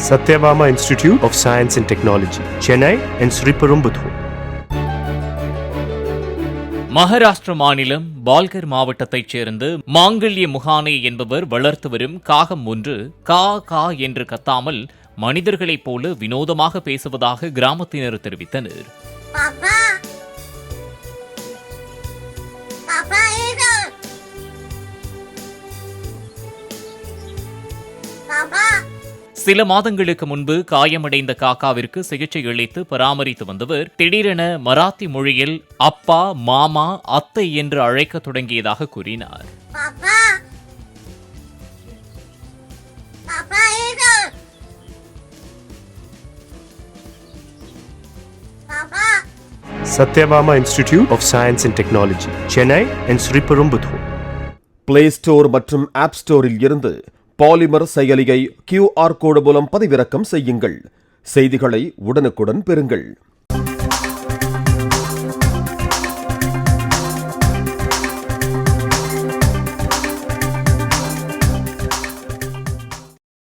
Satyabama Institute of Science and Technology, Chennai and Sriperumbudur. Maharashtra மாநிலம் பால்கர் மாவட்டத்தைச் சேர்ந்த மாங்கல்ய முகானே என்பவர் வளர்த்து வரும் காகம் ஒன்று கா கா என்று கத்தாமல் மனிதர்களைப் போல வினோதமாக பேசுவதாக கிராமத்தினர் தெரிவித்தனர். சில மாதங்களுக்கு முன்பு காயமடைந்த காக்காவிற்கு சிகிச்சை அளித்து பராமரித்து வந்தவர் திடீரென மராத்தி மொழியில் அப்பா, மாமா, அத்தை என்று அழைக்க தொடங்கியதாக கூறினார். Satyabama Institute of Science and Technology, Chennai and Sriperumbudur. Play store மற்றும் ஆப் ஸ்டோரில் இருந்து பாலிமர் செயலியை QR கோடு மூலம் பதிவிறக்கம் செய்யுங்கள். செய்திகளை உடனுக்குடன் பெறுங்கள்.